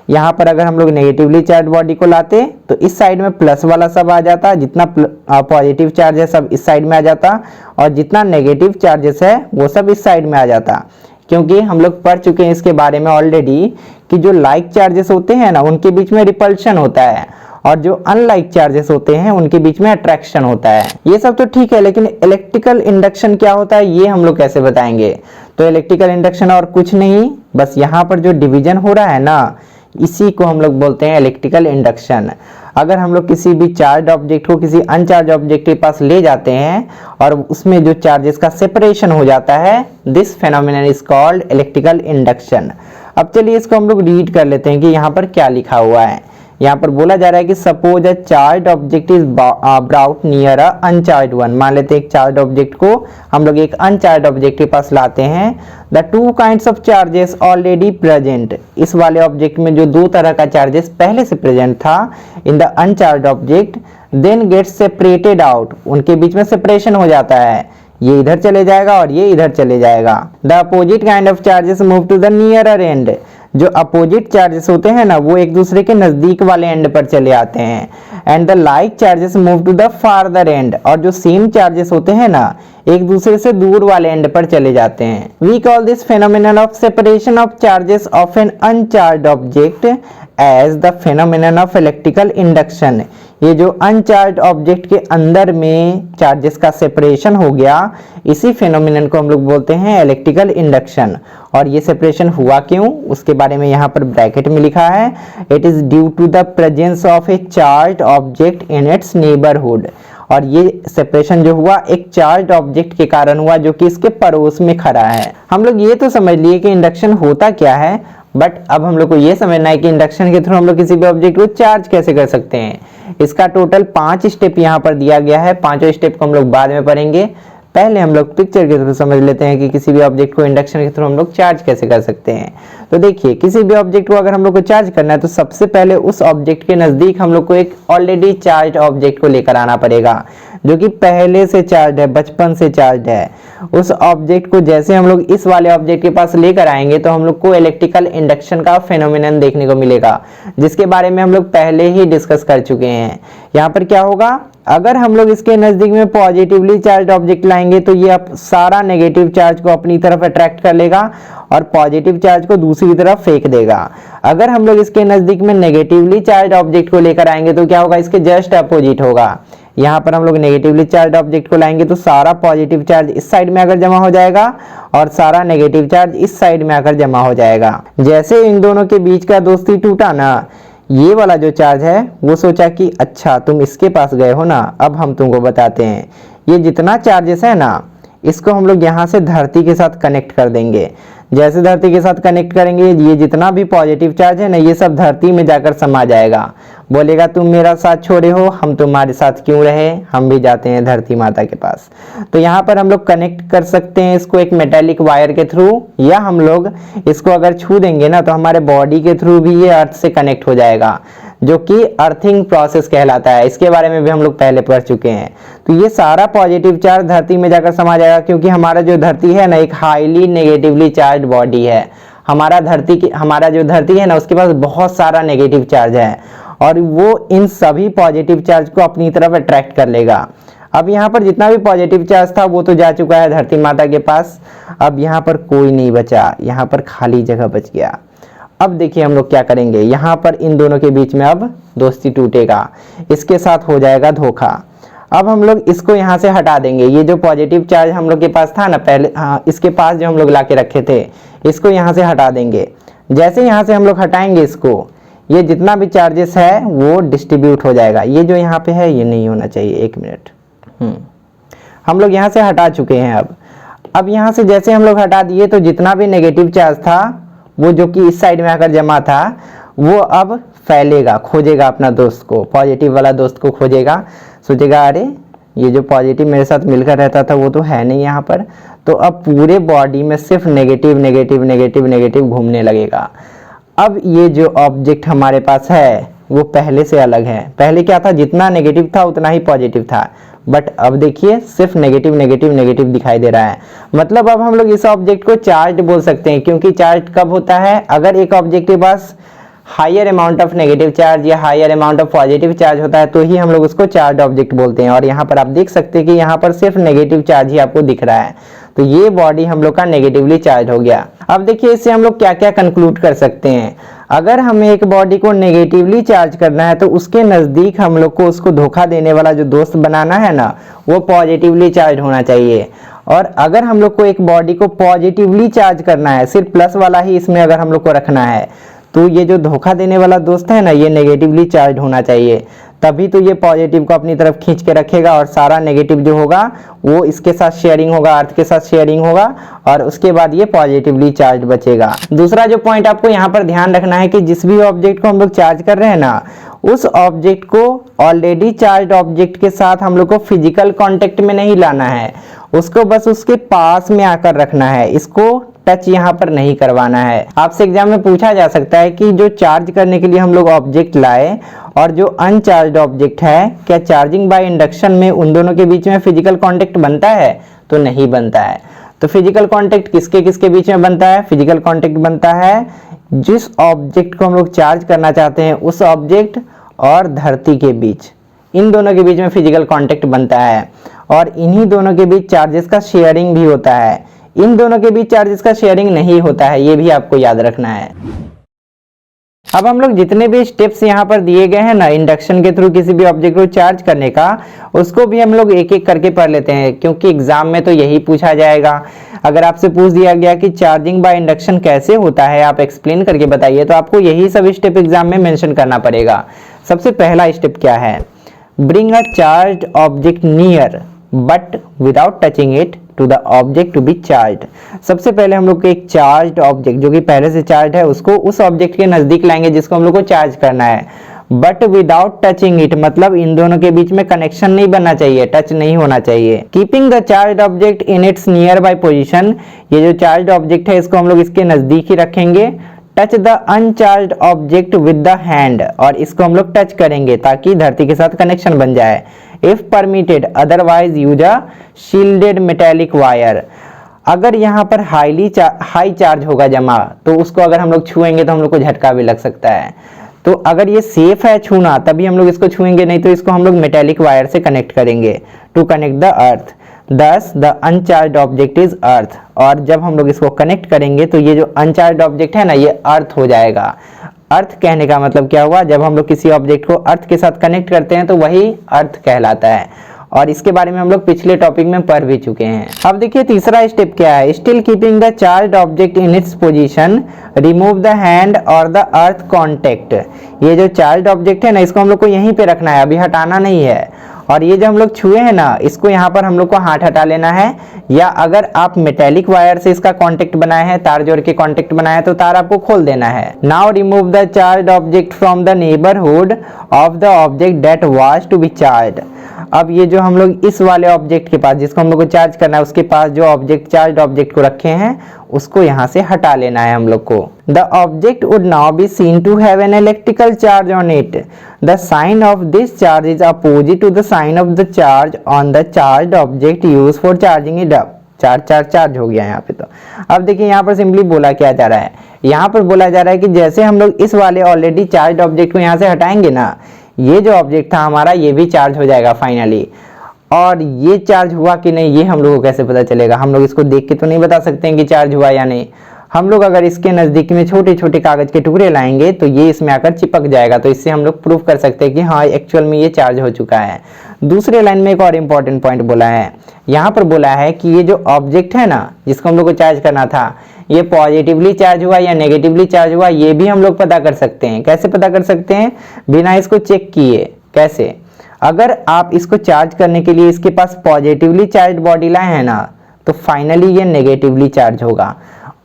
यहाँ पर अगर हम लोग नेगेटिवली चार्ज बॉडी को लाते तो इस साइड में प्लस वाला सब आ जाता, जितना पॉजिटिव चार्ज है सब इस साइड में आ जाता, और जितना नेगेटिव चार्जेस है वो सब इस साइड में आ जाता। क्योंकि हम लोग पढ़ चुके हैं इसके बारे में ऑलरेडी कि जो लाइक चार्जेस होते हैं ना उनके बीच में रिपल्शन होता है, और जो अनलाइक चार्जेस होते हैं उनके बीच में अट्रैक्शन होता है। ये सब तो ठीक है, लेकिन इलेक्ट्रिकल इंडक्शन क्या होता है ये हम लोग कैसे बताएंगे? तो इलेक्ट्रिकल इंडक्शन और कुछ नहीं, बस यहाँ पर जो डिवीजन हो रहा है ना इसी को हम लोग बोलते हैं इलेक्ट्रिकल इंडक्शन। अगर हम लोग किसी भी चार्ज ऑब्जेक्ट को किसी अनचार्ज ऑब्जेक्ट के पास ले जाते हैं और उसमें जो चार्जेस का सेपरेशन हो जाता है, this phenomenon is called electrical induction. अब चलिए इसको हम लोग रीड कर लेते हैं कि यहाँ पर क्या लिखा हुआ है। यहाँ पर बोला जा रहा है कि suppose a charge object is brought near a अनचार्ज one. मान लेते हैं एक चार्ज ऑब्जेक्ट को हम लोग एक अनचार्ज ऑब्जेक्ट के पास लाते हैं। The two kinds of charges already present. इस वाले ऑब्जेक्ट में जो दो तरह का चार्जेस पहले से प्रेजेंट था in the uncharge object, then gets separated out. उनके बीच में सेपरेशन हो जाता है, ये इधर चले जाएगा और ये इधर चले जाएगा। The opposite kind of charges move to the nearer end. जो अपोजिट चार्जेस होते हैं ना वो एक दूसरे के नजदीक वाले एंड पर चले आते हैं। And the like charges move to the farther end. और जो सेम चार्जेस होते हैं ना एक दूसरे से दूर वाले एंड पर चले जाते हैं। We call this phenomenon of separation of charges of an uncharged object as the phenomenon of electrical induction. ये जो अनचार्ज ऑब्जेक्ट के अंदर में चार्जेस का सेपरेशन हो गया, इसी फेनोमेनन को हम लोग बोलते हैं इलेक्ट्रिकल इंडक्शन। और ये सेपरेशन हुआ क्यों उसके बारे में यहाँ पर ब्रैकेट में लिखा है, it is due to the presence of a charged object in its neighbourhood. और ये सेपरेशन जो हुआ एक चार्ज्ड ऑब्जेक्ट के कारण हुआ जो कि इसके पड़ोस में खड़ा है। हम लोग ये तो समझ लिए कि इंडक्शन होता क्या है, बट अब हम लोग को ये समझना है कि इंडक्शन के थ्रू हम लोग किसी भी ऑब्जेक्ट को चार्ज कैसे कर सकते हैं। इसका टोटल 5 स्टेप यहाँ पर दिया गया है। 5 स्टेप को हम लोग बाद में पढ़ेंगे। पहले हम लोग पिक्चर के थ्रू समझ लेते हैं कि किसी भी ऑब्जेक्ट को इंडक्शन के थ्रू हम लोग चार्ज कैसे कर सकते हैं। तो देखिए किसी भी ऑब्जेक्ट को अगर हम लोग को चार्ज करना है तो सबसे पहले उस ऑब्जेक्ट के नजदीक हम लोग को एक ऑलरेडी चार्ज ऑब्जेक्ट को लेकर आना पड़ेगा जो कि पहले से चार्ज है, बचपन से चार्ज है। उस ऑब्जेक्ट को जैसे हम लोग इस वाले ऑब्जेक्ट के पास लेकर आएंगे तो हम लोग को इलेक्ट्रिकल इंडक्शन का फेनोमेनन देखने को मिलेगा, जिसके बारे में हम लोग पहले ही डिस्कस कर चुके हैं। यहाँ पर क्या होगा, अगर हम लोग इसके नजदीक में पॉजिटिवली चार्ज ऑब्जेक्ट लाएंगे तो ये सारा नेगेटिव चार्ज को अपनी तरफ अट्रैक्ट कर लेगा और पॉजिटिव चार्ज को दूसरी तरफ फेंक देगा। अगर हम लोग इसके नजदीक में नेगेटिवली चार्ज ऑब्जेक्ट को लेकर आएंगे तो क्या होगा, इसके जस्ट अपोजिट होगा। यहाँ पर हम लोग नेगेटिवली चार्ज ऑब्जेक्ट को लाएंगे तो सारा पॉजिटिव चार्ज इस साइड में आकर जमा हो जाएगा और सारा नेगेटिव चार्ज इस साइड में आकर जमा हो जाएगा। जैसे इन दोनों के बीच का दोस्ती टूटा ना, ये वाला जो चार्ज है वो सोचा कि अच्छा तुम इसके पास गए हो ना, अब हम तुमको बताते हैं। ये जितना चार्जेस है ना इसको हम लोग यहाँ से धरती के साथ कनेक्ट कर देंगे। जैसे धरती के साथ कनेक्ट करेंगे ये जितना भी पॉजिटिव चार्ज है ना ये सब धरती में जाकर समा जाएगा। बोलेगा तुम मेरा साथ छोड़े हो, हम तुम्हारे साथ क्यों रहे, हम भी जाते हैं धरती माता के पास। तो यहाँ पर हम लोग कनेक्ट कर सकते हैं इसको एक मेटेलिक वायर के थ्रू, या हम लोग इसको अगर छू देंगे ना तो हमारे बॉडी के थ्रू भी ये अर्थ से कनेक्ट हो जाएगा, जो कि अर्थिंग प्रोसेस कहलाता है। इसके बारे में भी हम लोग पहले पढ़ चुके हैं। तो ये सारा पॉजिटिव चार्ज धरती में जाकर समा जाएगा, क्योंकि हमारा जो धरती है ना एक हाईली नेगेटिवली चार्ज बॉडी है। हमारा जो धरती है ना उसके पास बहुत सारा नेगेटिव चार्ज है और वो इन सभी पॉजिटिव चार्ज को अपनी तरफ अट्रैक्ट कर लेगा। अब यहाँ पर जितना भी पॉजिटिव चार्ज था वो तो जा चुका है धरती माता के पास। अब यहाँ पर कोई नहीं बचा, यहाँ पर खाली जगह बच गया। अब देखिए हम लोग क्या करेंगे, यहाँ पर इन दोनों के बीच में अब दोस्ती टूटेगा, इसके साथ हो जाएगा धोखा। अब हम लोग इसको यहाँ से हटा देंगे। ये जो पॉजिटिव चार्ज हम लोग के पास था ना पहले, हाँ इसके पास जो हम लोग ला के रखे थे, इसको यहाँ से हटा देंगे। जैसे यहाँ से हम लोग हटाएंगे इसको, ये जितना भी चार्जेस है वो डिस्ट्रीब्यूट हो जाएगा। ये जो यहाँ पे है ये नहीं होना चाहिए, 1 मिनट। हम लोग यहाँ से हटा चुके हैं। अब यहाँ से जैसे हम लोग हटा दिए तो जितना भी नेगेटिव चार्ज था वो जो कि इस साइड में आकर जमा था वो अब फैलेगा, खोजेगा अपना दोस्त को, पॉजिटिव वाला दोस्त को खोजेगा। सोचेगा अरे ये जो पॉजिटिव मेरे साथ मिलकर रहता था वो तो है नहीं यहाँ पर, तो अब पूरे बॉडी में सिर्फ नेगेटिव नेगेटिव नेगेटिव नेगेटिव घूमने लगेगा। अब ये जो ऑब्जेक्ट हमारे पास है वो पहले से अलग है। पहले क्या था, जितना नेगेटिव था उतना ही पॉजिटिव था, बट अब देखिए सिर्फ नेगेटिव नेगेटिव नेगेटिव दिखाई दे रहा है। मतलब अब हम लोग इस ऑब्जेक्ट को चार्ज बोल सकते हैं, क्योंकि चार्ज कब होता है, अगर एक ऑब्जेक्ट के पास higher amount of negative charge या higher amount of positive charge होता है तो ही हम लोग उसको चार्ज ऑब्जेक्ट बोलते हैं। और यहाँ पर आप देख सकते हैं कि यहाँ पर सिर्फ नेगेटिव चार्ज ही आपको दिख रहा है, तो ये बॉडी हम लोग का नेगेटिवली चार्ज हो गया। अब देखिए इससे हम लोग क्या क्या कंक्लूड कर सकते हैं। अगर हमें एक बॉडी को नेगेटिवली चार्ज करना है तो उसके नज़दीक हम लोग को उसको धोखा देने वाला जो दोस्त बनाना है ना, वो पॉजिटिवली चार्ज होना चाहिए। और अगर हम लोग को एक बॉडी को पॉजिटिवली चार्ज करना है, सिर्फ प्लस वाला ही इसमें अगर हम लोग को रखना है, तो ये जो धोखा देने वाला दोस्त है ना, ये नेगेटिवली चार्ज होना चाहिए। तभी तो ये पॉजिटिव को अपनी तरफ खींच के रखेगा और सारा नेगेटिव जो होगा वो इसके साथ शेयरिंग होगा, अर्थ के साथ शेयरिंग होगा, और उसके बाद ये पॉजिटिवली चार्ज बचेगा। दूसरा जो पॉइंट आपको यहाँ पर ध्यान रखना है कि जिस भी ऑब्जेक्ट को हम लोग चार्ज कर रहे हैं ना, उस ऑब्जेक्ट को ऑलरेडी चार्ज ऑब्जेक्ट के साथ हम लोग को फिजिकल कांटेक्ट में नहीं लाना है, उसको बस उसके पास में आकर रखना है, इसको टच यहाँ पर नहीं करवाना है। आपसे एग्जाम में पूछा जा सकता है कि जो चार्ज करने के लिए हम लोग ऑब्जेक्ट लाए और जो अनचार्ज ऑब्जेक्ट है, क्या चार्जिंग बाय इंडक्शन में उन दोनों के बीच में फिजिकल कांटेक्ट बनता है? तो नहीं बनता है। तो फिजिकल कांटेक्ट किसके किसके बीच में बनता है? फिजिकल कांटेक्ट बनता है जिस ऑब्जेक्ट को हम लोग चार्ज करना चाहते हैं उस ऑब्जेक्ट और धरती के बीच, इन दोनों के बीच में फिजिकल कांटेक्ट बनता है। और इन्हीं दोनों के बीच चार्जेस का शेयरिंग भी होता है। इन दोनों के बीच चार्जेस का शेयरिंग नहीं होता है, ये भी आपको याद रखना है। अब हम लोग जितने भी स्टेप्स यहाँ पर दिए गए हैं ना इंडक्शन के थ्रू किसी भी ऑब्जेक्ट को चार्ज करने का, उसको भी हम लोग एक एक करके पढ़ लेते हैं, क्योंकि एग्जाम में तो यही पूछा जाएगा। अगर आपसे पूछ दिया गया कि चार्जिंग बाय इंडक्शन कैसे होता है, आप एक्सप्लेन करके बताइए, तो आपको यही सब स्टेप एग्जाम में मेंशन करना पड़ेगा। सबसे पहला स्टेप क्या है? Bring a charge object near but without touching it to the object to be charge. सबसे पहले हम लोग को एक चार्ज ऑब्जेक्ट जो कि पहले से चार्ज है उसको उस ऑब्जेक्ट के नजदीक लाएंगे जिसको हम लोग को चार्ज करना है, बट विदाउट टचिंग इट, मतलब इन दोनों के बीच में कनेक्शन नहीं बनना चाहिए, टच नहीं होना चाहिए। Keeping the charge object in it's near by position, ये जो चार्ज ऑब्जेक्ट है इसको हम लोग इसके नजदीक ही रखेंगे। Touch the uncharge object with the hand, और इसको हम लोग टच करेंगे ताकि धरती के साथ कनेक्शन बन जाए। If permitted otherwise use a shielded metallic wire, अगर यहाँ पर हाई चार्ज होगा जमा तो उसको अगर हम लोग छुएंगे तो हम लोग को झटका भी लग सकता है। तो अगर ये सेफ है छूना तभी हम लोग इसको छुएंगे, नहीं तो इसको हम लोग मेटेलिक वायर से कनेक्ट करेंगे to connect the earth. Thus the uncharged object is earth, और जब हम लोग इसको कनेक्ट करेंगे तो ये जो अनचार्ज ऑब्जेक्ट है ना ये अर्थ हो जाएगा। अर्थ कहने का मतलब क्या हुआ? जब हम लोग किसी ऑब्जेक्ट को अर्थ के साथ कनेक्ट करते हैं तो वही अर्थ कहलाता है, और इसके बारे में हम लोग पिछले टॉपिक में पढ़ भी चुके हैं। अब देखिए तीसरा स्टेप क्या है? Still keeping the charge object in its position, remove the hand और द अर्थ कॉन्टेक्ट। ये जो चार्ज ऑब्जेक्ट है ना इसको हम लोग को यहीं पे रखना है, अभी हटाना नहीं है। और ये जो हम लोग छुए हैं ना इसको यहाँ पर हम लोग को हाथ हटा लेना है, या अगर आप मेटेलिक वायर से इसका कांटेक्ट बनाए हैं, तार जोड़ के कांटेक्ट बनाए हैं, तो तार आपको खोल देना है। Now remove the charge object from the neighbourhood of the object that was to be charge. अब ये जो हम लोग इस वाले ऑब्जेक्ट के पास जिसको हम लोग को चार्ज करना है उसके पास जो ऑब्जेक्ट चार्ज ऑब्जेक्ट को रखे हैं उसको यहाँ से हटा लेना है हम लोग को। The object would now be seen to have an electrical charge on it. The sign of this charge is opposite to the sign of the charge on the charge object use for charging it up. Charge हो गया यहाँ पे। तो अब देखिए यहाँ पर सिंपली बोला क्या जा रहा है, यहाँ पर बोला जा रहा है कि जैसे हम लोग इस वाले ऑलरेडी चार्ज ऑब्जेक्ट को यहाँ से हटाएंगे ना, ये जो ऑब्जेक्ट था हमारा ये भी चार्ज हो जाएगा फाइनली। और ये चार्ज हुआ कि नहीं ये हम लोग को कैसे पता चलेगा? हम लोग इसको देख के तो नहीं बता सकते हैं कि चार्ज हुआ या नहीं। हम लोग अगर इसके नज़दीक में छोटे छोटे कागज के टुकड़े लाएंगे तो ये इसमें आकर चिपक जाएगा, तो इससे हम लोग प्रूफ कर सकते हैं कि हाँ एक्चुअल में ये चार्ज हो चुका है। दूसरे लाइन में एक और इम्पॉर्टेंट पॉइंट बोला है, यहाँ पर बोला है कि ये जो ऑब्जेक्ट है ना जिसको हम लोग को चार्ज करना था, ये पॉजिटिवली चार्ज हुआ या नेगेटिवली चार्ज हुआ, ये भी हम लोग पता कर सकते हैं। कैसे पता कर सकते हैं? बिना इसको चेक किए। कैसे? अगर आप इसको चार्ज करने के लिए इसके पास पॉजिटिवली चार्ज बॉडी लाए हैं ना, तो फाइनली ये नेगेटिवली चार्ज होगा।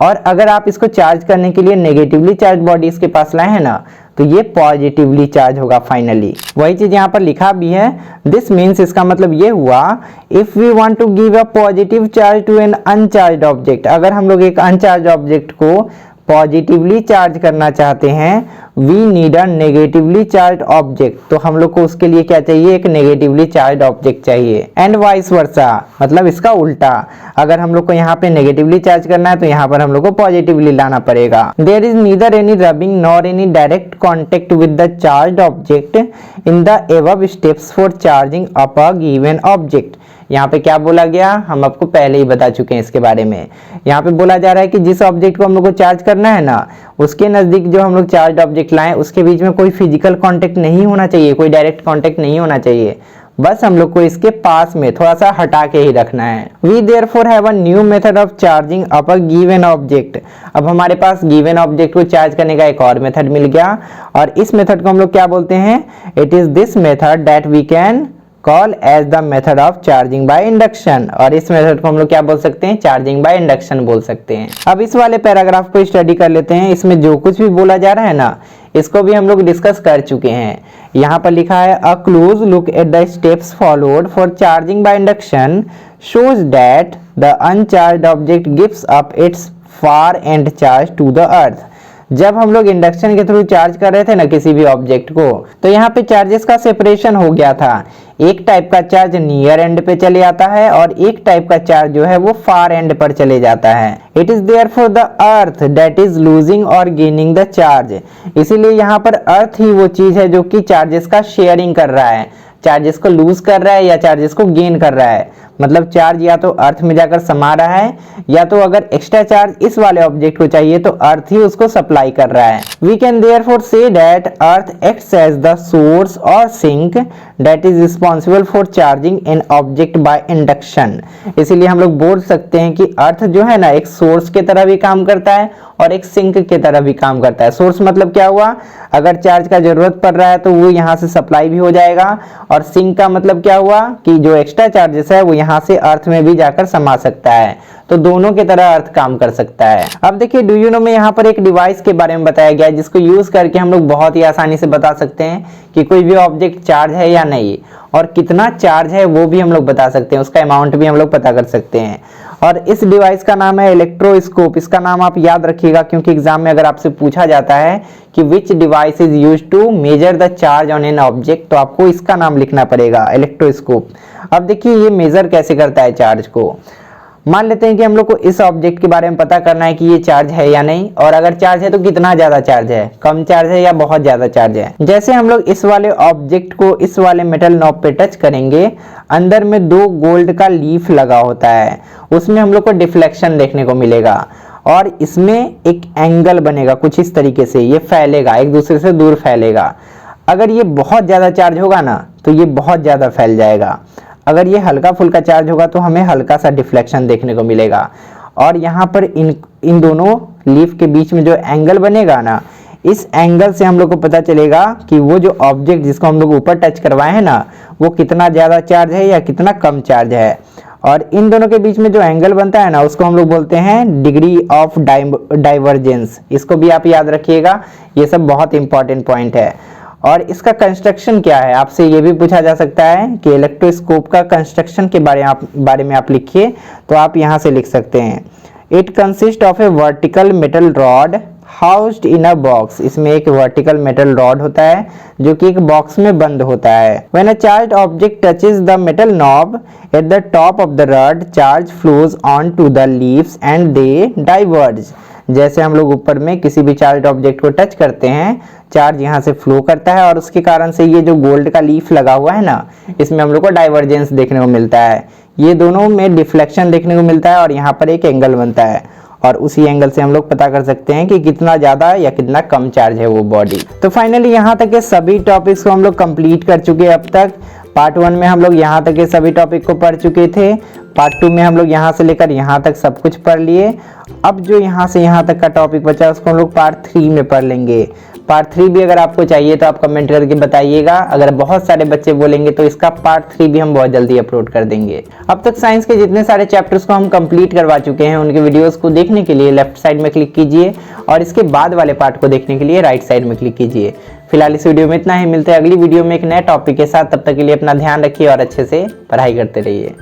और अगर आप इसको चार्ज करने के लिए नेगेटिवली चार्ज बॉडी इसके पास लाए हैं ना, तो ये पॉजिटिवली चार्ज होगा फाइनली। वही चीज यहाँ पर लिखा भी है, दिस मीन्स, इसका मतलब ये हुआ, if we want to give a positive charge to an uncharged object, अगर हम लोग एक अनचार्ज ऑब्जेक्ट को पॉजिटिवली चार्ज करना चाहते हैं, we need a negatively charge object, तो हम लोग को उसके लिए क्या चाहिए? एक नेगेटिवली चार्ज ऑब्जेक्ट चाहिए। एंड वाइस वर्सा, मतलब इसका उल्टा, अगर हम लोग को यहाँ पे नेगेटिवली चार्ज करना है तो यहाँ पर हम लोग को पॉजिटिवली लाना पड़ेगा। There is neither any rubbing nor any direct contact with the charge object in the above steps for charging up a given object. यहाँ पे क्या बोला गया? हम आपको पहले ही बता चुके हैं इसके बारे में। यहाँ पे बोला जा रहा है कि जिस ऑब्जेक्ट को हम लोग को चार्ज करना है ना, उसके नजदीक जो हम लोग चार्ज ऑब्जेक्ट लाएं उसके बीच में कोई फिजिकल कांटेक्ट नहीं होना चाहिए, कोई डायरेक्ट कांटेक्ट नहीं होना चाहिए, बस हम लोग को इसके पास में थोड़ा सा हटा के ही रखना है। We therefore have a new method of charging up a given object. अब हमारे पास गिवन ऑब्जेक्ट को चार्ज करने का एक और मेथड मिल गया, और इस मेथड को हम लोग क्या बोलते हैं? It is this method that we can call as the method of charging by induction. और इस मेथड को हम लोग क्या बोल सकते हैं? चार्जिंग बाय इंडक्शन बोल सकते हैं। अब इस वाले पैराग्राफ को स्टडी कर लेते हैं। इसमें जो कुछ भी बोला जा रहा है ना, इसको भी हम लोग डिस्कस कर चुके हैं। यहाँ पर लिखा है, a close look at the steps followed for charging by induction shows that the uncharged object gives up its far end charge to the earth. जब हम लोग इंडक्शन के थ्रू चार्ज कर रहे थे ना किसी भी ऑब्जेक्ट को, तो यहाँ पे चार्जेस का सेपरेशन हो गया था। एक टाइप का चार्ज नियर एंड पे चले आता है और एक टाइप का चार्ज जो है वो फार एंड पर चले जाता है। It is therefore the earth that is losing और गेनिंग द चार्ज। इसीलिए यहाँ पर अर्थ ही वो चीज है जो कि चार्जेस का शेयरिंग कर रहा है, चार्जेस को लूज कर रहा है या चार्जेस को गेन कर रहा है। मतलब चार्ज या तो अर्थ में जाकर समा रहा है, या तो अगर एक्स्ट्रा चार्ज इस वाले ऑब्जेक्ट को चाहिए तो अर्थ ही उसको सप्लाई कर रहा है। We can therefore say that earth acts as the source और sink that is responsible for charging an object by induction. इसीलिए हम लोग बोल सकते हैं कि अर्थ जो है ना एक सोर्स की तरह भी काम करता है और एक सिंक की तरह भी काम करता है। सोर्स मतलब क्या हुआ? अगर चार्ज का जरूरत पड़ रहा है तो वो यहाँ से सप्लाई भी हो जाएगा, और सिंक का मतलब क्या हुआ कि जो एक्स्ट्रा चार्जेस है वो यहाँ से अर्थ में भी जाकर समा सकता है। तो दोनों की तरह अर्थ काम कर सकता है। अब देखिए, डू यू नो में यहाँ पर एक डिवाइस के बारे में बताया गया है जिसको यूज करके हम लोग बहुत ही आसानी से बता सकते हैं कि कोई भी ऑब्जेक्ट चार्ज है या नहीं, और कितना चार्ज है वो भी हम लोग बता सकते हैं, उसका अमाउंट भी हम लोग पता कर सकते हैं। और इस डिवाइस का नाम है इलेक्ट्रोस्कोप। इसका नाम आप याद रखिएगा, क्योंकि एग्जाम में अगर आपसे पूछा जाता है कि which device is used to measure the charge on an object, तो आपको इसका नाम लिखना पड़ेगा, इलेक्ट्रोस्कोप। अब देखिए ये मेजर कैसे करता है चार्ज को। मान लेते हैं कि हम लोग को इस ऑब्जेक्ट के बारे में पता करना है कि ये चार्ज है या नहीं, और अगर चार्ज है तो कितना ज्यादा चार्ज है, कम चार्ज है या बहुत ज्यादा चार्ज है। जैसे हम लोग इस वाले ऑब्जेक्ट को इस वाले मेटल नॉब पे टच करेंगे, अंदर में 2 गोल्ड का लीफ लगा होता है, उसमें हम लोग को डिफ्लेक्शन देखने को मिलेगा, और इसमें एक एंगल बनेगा कुछ इस तरीके से, ये फैलेगा, एक दूसरे से दूर फैलेगा। अगर ये बहुत ज्यादा चार्ज होगा ना तो ये बहुत ज्यादा फैल जाएगा, अगर ये हल्का फुल्का चार्ज होगा तो हमें हल्का सा डिफ्लेक्शन देखने को मिलेगा। और यहाँ पर इन दोनों लीफ के बीच में जो एंगल बनेगा ना, इस एंगल से हम लोग को पता चलेगा कि वो जो ऑब्जेक्ट जिसको हम लोग ऊपर टच करवाए हैं ना, वो कितना ज़्यादा चार्ज है या कितना कम चार्ज है। और इन दोनों के बीच में जो एंगल बनता है ना, उसको हम लोग बोलते हैं डिग्री ऑफ डाइवर्जेंस। इसको भी आप याद रखिएगा, ये सब बहुत इंपॉर्टेंट पॉइंट है। और इसका कंस्ट्रक्शन क्या है, आपसे ये भी पूछा जा सकता है कि इलेक्ट्रोस्कोप का कंस्ट्रक्शन के बारे में आप लिखिए, तो आप यहाँ से लिख सकते हैं, it consist of A vertical metal rod housed in a box. इसमें एक वर्टिकल मेटल रॉड होता है जो कि एक बॉक्स में बंद होता है। When a charged object touches the metal knob at the top of the rod, charge flows on to the leaves and they diverge. जैसे हम लोग ऊपर में किसी भी चार्ज ऑब्जेक्ट को टच करते हैं, चार्ज यहाँ से फ्लो करता है और उसके कारण से ये जो गोल्ड का लीफ लगा हुआ है ना, इसमें हम लोग को डाइवर्जेंस देखने को मिलता है। ये दोनों में डिफ्लेक्शन देखने को मिलता है और यहाँ पर एक एंगल बनता है और उसी एंगल से हम लोग पता कर सकते हैं कि कितना ज़्यादा या कितना कम चार्ज है वो बॉडी। तो फाइनली यहाँ तक के सभी टॉपिक्स को हम लोग कंप्लीट कर चुके हैं। अब तक पार्ट 1 में हम लोग यहाँ तक के सभी टॉपिक को पढ़ चुके थे। पार्ट 2 में हम लोग यहाँ से लेकर यहाँ तक सब कुछ पढ़ लिए। अब जो यहाँ से यहाँ तक का टॉपिक बचा है उसको हम लोग पार्ट 3 में पढ़ लेंगे। पार्ट 3 भी अगर आपको चाहिए तो आप कमेंट करके बताइएगा। अगर बहुत सारे बच्चे बोलेंगे तो इसका पार्ट 3 भी हम बहुत जल्दी अपलोड कर देंगे। अब तक साइंस के जितने सारे चैप्टर्स को हम कंप्लीट करवा चुके हैं, उनके वीडियोस को देखने के लिए लेफ्ट साइड में क्लिक कीजिए और इसके बाद वाले पार्ट को देखने के लिए राइट साइड में क्लिक कीजिए। फिलहाल इस वीडियो में इतना ही। मिलते हैं अगली वीडियो में एक नए टॉपिक के साथ। तब तक के लिए अपना ध्यान रखिए और अच्छे से पढ़ाई करते रहिए।